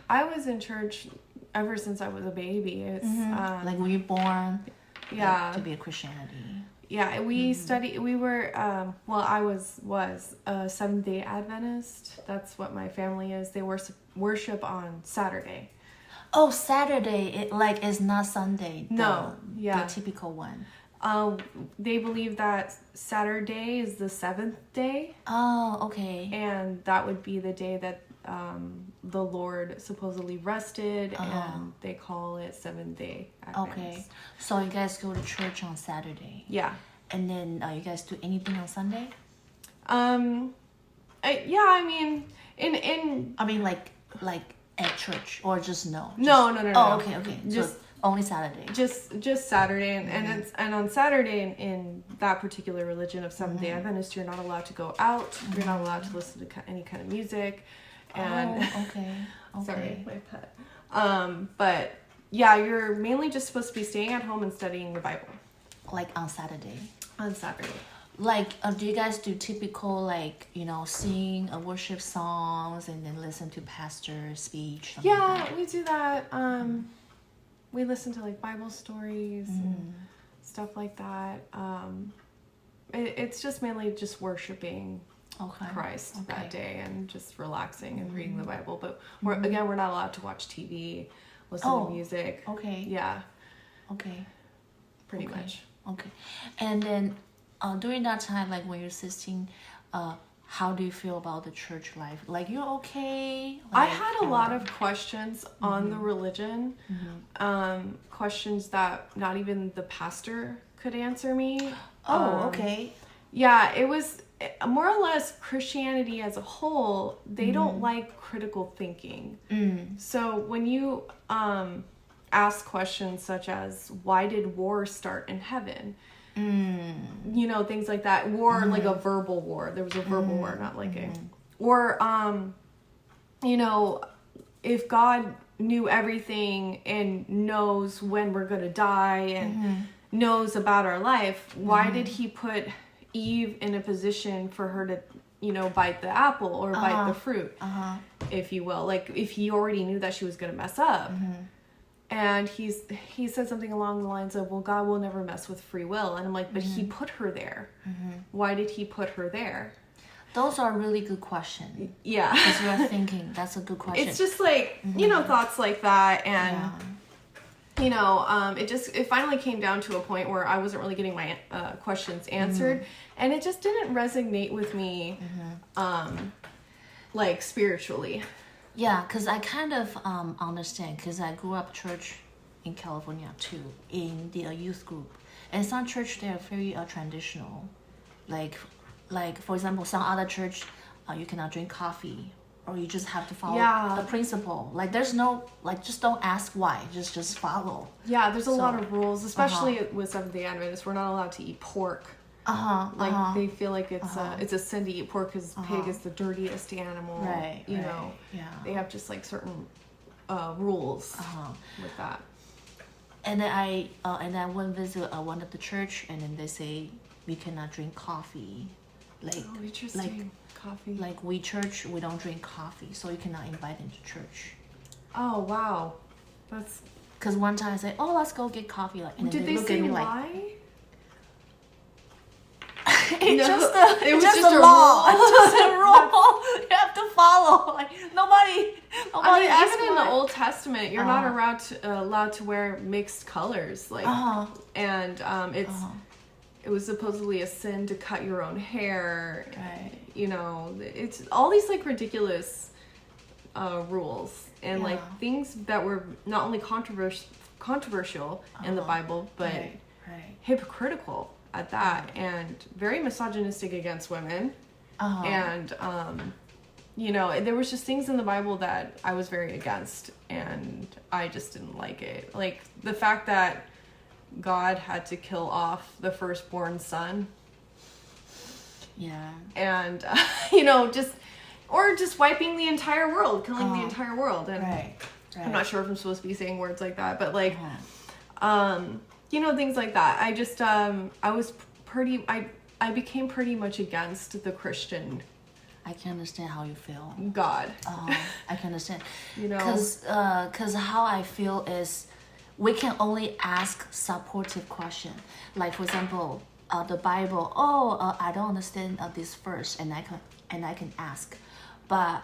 I was in church ever since I was a baby. It's like when you're born, yeah, to be a Christianity. Yeah, we studied. We were I was a Seventh-day Adventist. That's what my family is. They worship on Saturday. Oh, Saturday! It's not Sunday. No, the typical one. They believe that Saturday is the seventh day. Oh, okay. And that would be the day that the Lord supposedly rested, and they call it Seventh-day Adventist. Okay, so you guys go to church on Saturday. Yeah. And then you guys do anything on Sunday? Like at church, or just no? No. Oh, okay. Just only Saturday. Just Saturday, and on Saturday in that particular religion of Seventh-day Adventist, you're not allowed to go out. You're not allowed to listen to any kind of music. And okay. Sorry, my pet. But yeah, you're mainly just supposed to be staying at home and studying the Bible. Like on Saturday. On Saturday. Like, do you guys do typical, sing worship songs and then listen to pastor's speech? Yeah, we do that. We listen to Bible stories and stuff like that. It's just mainly just worshiping Christ that day and just relaxing and reading the Bible. But we're not allowed to watch TV, listen to music. Okay. Yeah. Okay. Pretty much. Okay. And then during that time, when you're assisting, how do you feel about the church life? You're okay? I had a lot of questions on the religion. Questions that not even the pastor could answer me. Oh, okay. Yeah, it was more or less Christianity as a whole. They don't like critical thinking. So when you ask questions such as, why did war start in heaven? Things like that. War, like a verbal war. There was a verbal war, not or, if God knew everything and knows when we're going to die and knows about our life, why did he put Eve in a position for her to, bite the apple or bite the fruit, if you will? If he already knew that she was going to mess up. And he said something along the lines of, well, God will never mess with free will. And I'm like, but he put her there. Why did he put her there? Those are really good questions. Yeah. Because you're thinking, that's a good question. It's just thoughts like that. And, it finally came down to a point where I wasn't really getting my questions answered. And it just didn't resonate with me, spiritually. Yeah, because I kind of understand, because I grew up church in California too, in the youth group. And some church, they are very traditional. For example, some other church, you cannot drink coffee, or you just have to follow the principle. There's no, just don't ask why, just follow. Yeah, there's a lot of rules, especially with Seventh-day Adventists. We're not allowed to eat pork. They feel like it's a sin to eat pork because pig is the dirtiest animal. Right. Yeah. They have just certain rules with that. And then I went visit one of the church, and then they say we cannot drink coffee. Interesting. Coffee. We church, we don't drink coffee, so you cannot invite them to church. Oh wow, that's. Because one time I said, "Oh, let's go get coffee." And did they say why? It's just a law. It's just a rule. You have to follow. Nobody. Even in the Old Testament, you're not allowed to wear mixed colors. And it was supposedly a sin to cut your own hair. Right. It's all these ridiculous rules and things that were not only controversial in the Bible, but hypocritical at that, and very misogynistic against women. And there was just things in the Bible that I was very against, and I just didn't like it. The fact that God had to kill off the firstborn son. Yeah. And just wiping the entire world, killing the entire world. And right. I'm not sure if I'm supposed to be saying words like that, but things like that. I just I I became pretty much against the Christian. I can understand how you feel. God. I can understand. You know, because how I feel is, we can only ask supportive question. Like, for example, the Bible. I don't understand this verse, and I can ask. But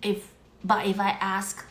if I ask,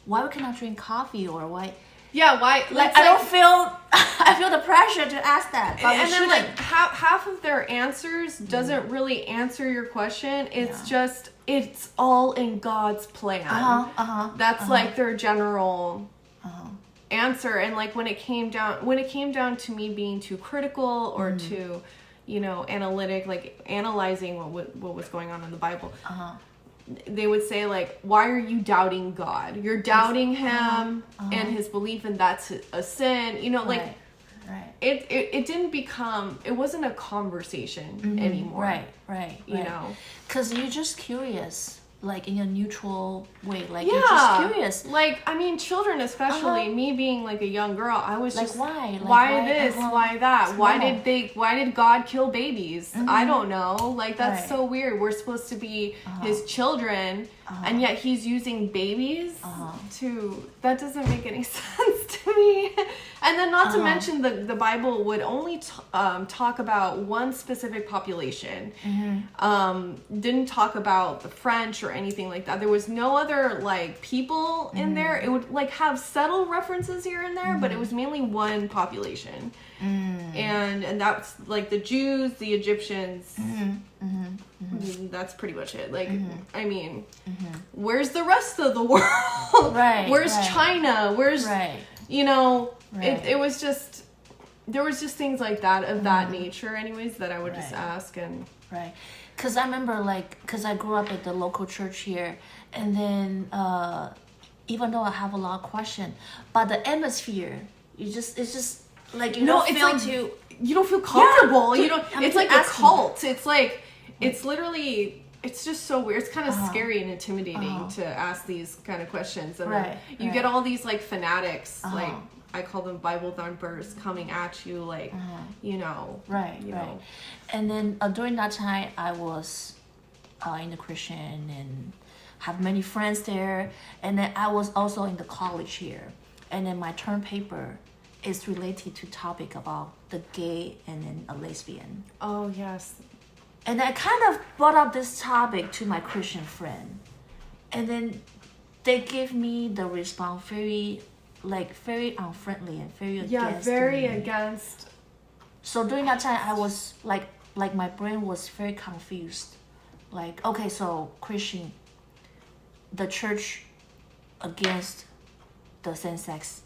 why we cannot drink coffee, or why? Yeah, why? Like, I don't feel. I feel the pressure to ask that. But and then like half of their answers doesn't really answer your question. It's just, it's all in God's plan. That's like their general answer. And like when it came down to me being too critical or too, you know, analytic, like analyzing what was going on in the Bible. They would say like, why are you doubting God? You're doubting him and his belief, and that's a sin. You know, like it didn't become, it wasn't a conversation anymore. Right. You know, because you're just curious, like in a neutral way. Like you're just curious. Like, I mean, children, especially me being like a young girl, I was like, just why this, why that, why did God kill babies? I don't know. Like, that's so weird. We're supposed to be his children, and yet he's using babies to, that doesn't make any sense to me. And then not to mention the Bible would only talk about one specific population. Didn't talk about the French or anything like that. There was no other like people in there. It would like have subtle references here and there, but it was mainly one population. And that's like the Jews, the Egyptians. That's pretty much it. Like, I mean, where's the rest of the world? Where's China? Where's, you know, it was just, there was just things like that of that nature anyways that I would just ask. And because I remember, like, because I grew up at the local church here, and then even though I have a lot of questions, but the atmosphere, it's just like, you don't feel comfortable. You don't. It's like a cult. It's like, it's literally, it's just so weird. It's kind of scary and intimidating to ask these kind of questions, and then you get all these like fanatics, like I call them Bible thumpers, coming at you, like, you know, you know. And then during that time, I was in the Christian and have many friends there, and then I was also in the college here, and then my term paper is related to topic about the gay and then a lesbian. Oh yes. And I kind of brought up this topic to my Christian friend, and then they gave me the response very unfriendly and very against. Against. So during that time, I was like my brain was very confused. Like, okay, so Christian, the church against the same-sex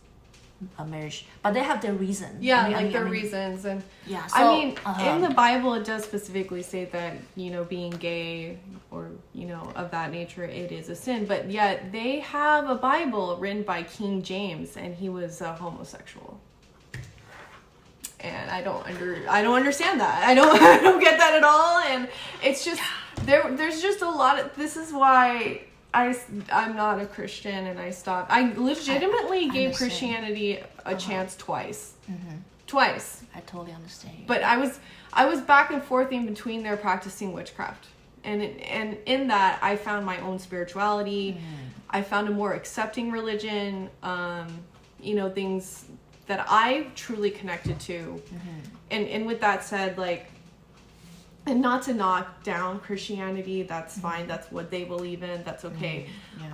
marriage, but they have their reasons. Reasons, and so, I mean, in the Bible, it does specifically say that, you know, being gay or, you know, of that nature, it is a sin. But yet they have a Bible written by King James, and he was a homosexual. And I don't understand that. I don't get that at all. And it's just there's just a lot of, this is why I'm not a Christian, and I stopped. I legitimately gave Christianity a chance twice. Twice. I totally understand you. But I was back and forth in between there practicing witchcraft. And in that, I found my own spirituality. I found a more accepting religion, you know, things that I truly connected to. And with that said, like, and not to knock down Christianity, that's fine. That's what they believe in. That's okay.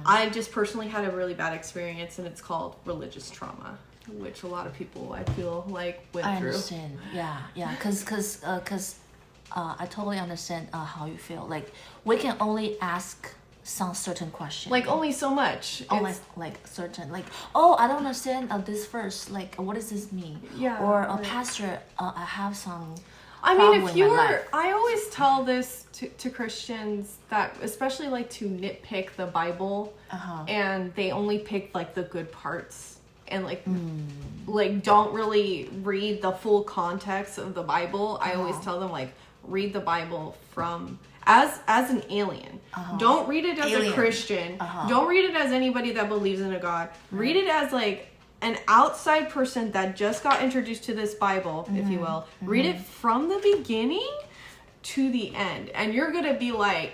I just personally had a really bad experience, and it's called religious trauma, which a lot of people, I feel like, went through. I understand. Yeah. Because I totally understand how you feel. Like, we can only ask some certain question. Like, only so much. Like certain, like, I don't understand this verse. Like, what does this mean? Or a pastor, I have some. I mean, if I always tell this to Christians that especially like to nitpick the Bible, and they only pick like the good parts, and like don't really read the full context of the Bible. I always tell them, like, read the Bible from as an alien. Don't read it as a Christian. Don't read it as anybody that believes in a God. Read it as like an outside person that just got introduced to this Bible, if you will, read it from the beginning to the end, and you're gonna be like,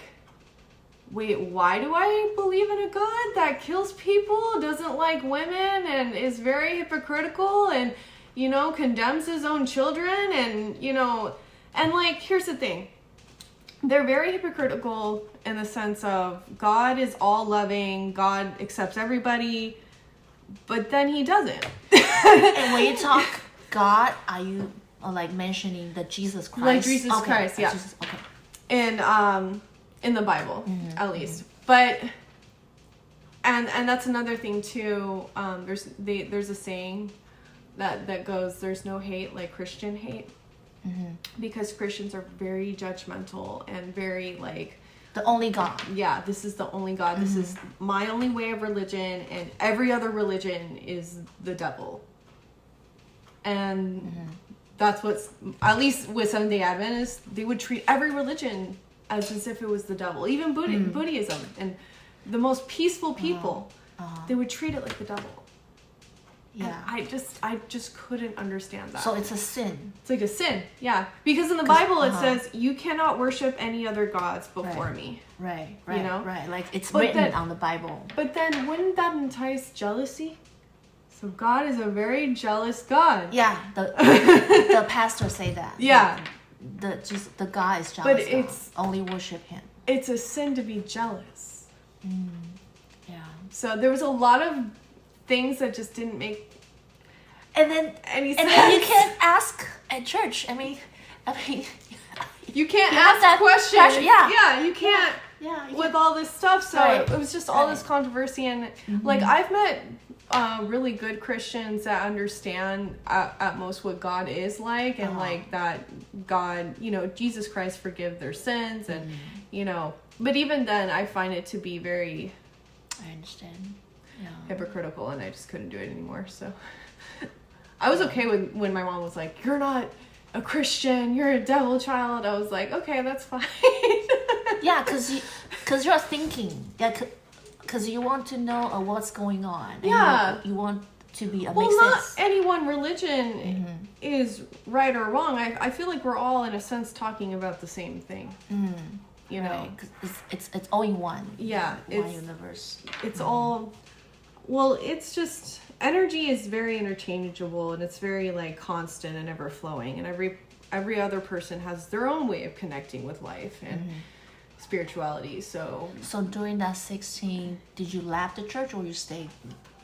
wait, why do I believe in a God that kills people, doesn't like women, and is very hypocritical, and, you know, condemns his own children, and, you know, and like, here's the thing. They're very hypocritical in the sense of God is all loving, God accepts everybody, but then he doesn't. And when you talk God, are you like mentioning the Jesus Christ? Like Jesus Christ, yeah. Jesus, okay. And in the Bible, at least. But and that's another thing too. There's a saying that goes, "There's no hate like Christian hate," because Christians are very judgmental and very like, the only God. Yeah, this is the only God. This is my only way of religion, and every other religion is the devil. And that's what's, at least with Seventh-day Adventists, they would treat every religion as if it was the devil. Even Buddhism and the most peaceful people, they would treat it like the devil. Yeah, and I just couldn't understand that. So it's a sin. It's like a sin, yeah. Because in the Bible it says you cannot worship any other gods before me. Right. You know, right. Like it's written on the Bible. But then wouldn't that entice jealousy? So God is a very jealous God. Yeah, the pastors say that. Yeah, the God is jealous. But it's only worship him. It's a sin to be jealous. Yeah. So there was a lot of things that just didn't make any sense. And then you can't ask at church. I mean, you can't ask questions. Yeah, you can't. Yeah, with all this stuff. So it was just all this controversy, and like I've met really good Christians that understand at most what God is like, and like that God, you know, Jesus Christ forgive their sins, and you know. But even then, I find it to be very. I understand. Hypocritical, and I just couldn't do it anymore. So I was okay with when my mom was like, "You're not a Christian, you're a devil child." I was like, "Okay, that's fine." Yeah, because you're thinking, because you want to know what's going on. Yeah, you want to be a well, not any one religion is right or wrong. I feel like we're all in a sense talking about the same thing. You know, it's all in one. Yeah, one universe. It's all. Well, it's just energy is very interchangeable, and it's very like constant and ever flowing, and every other person has their own way of connecting with life and spirituality. So during that 16, did you leave the church, or you stayed,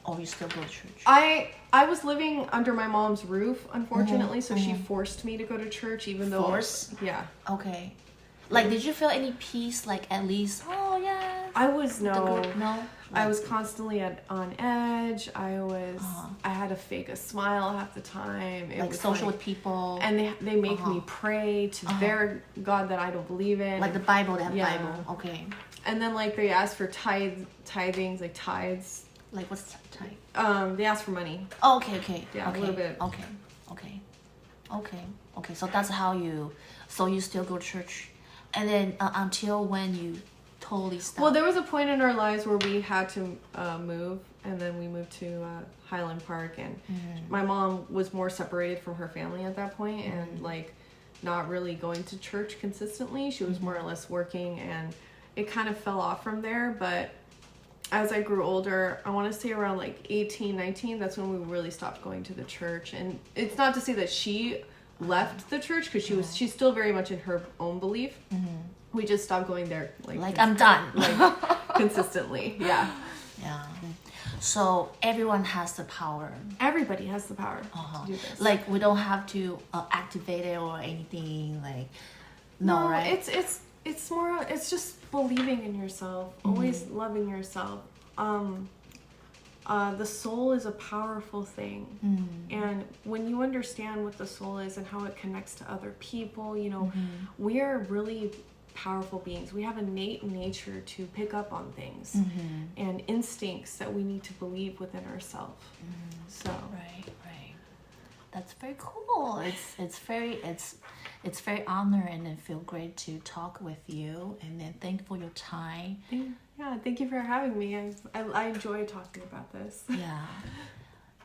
or you still go to church? I was living under my mom's roof, unfortunately, so she forced me to go to church, even though yeah. Okay. Like, did you feel any peace? Like, at least, oh yeah. I was no. Like, I was constantly on edge. I had to fake a smile half the time. It like was social with people. And they make me pray to their God that I don't believe in. Like the Bible, Bible. Okay. And then like they ask for tithings, like tithes. Like what's tithe? They ask for money. Oh, okay. Yeah, okay. A little bit. Okay. So that's how you still go to church. And then until when you totally stopped? Well, there was a point in our lives where we had to move, and then we moved to Highland Park, and my mom was more separated from her family at that point, and like not really going to church consistently. She was more or less working, and it kind of fell off from there. But as I grew older, I want to say around like 18, 19, that's when we really stopped going to the church. And it's not to say that she left the church, because she's still very much in her own belief. We just stopped going there like I'm done, like consistently. Yeah. So everyone has the power. Everybody has the power to do this. Like we don't have to activate it or anything. Like no, right? It's more. It's just believing in yourself. Always loving yourself. The soul is a powerful thing, and when you understand what the soul is and how it connects to other people, you know, we are really powerful beings. We have innate nature to pick up on things and instincts that we need to believe within ourselves. So right. That's very cool. It's very honored, and it feels great to talk with you. And then thank you for your time. Yeah, thank you for having me. I enjoy talking about this. Yeah.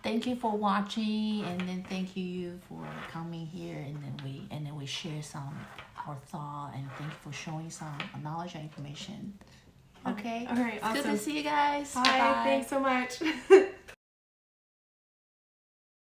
thank you for watching, and then thank you for coming here, and then we share some our thought, and thank you for showing some knowledge and information. Okay. All right. Awesome. Good to see you guys. Bye. Bye-bye. Thanks so much.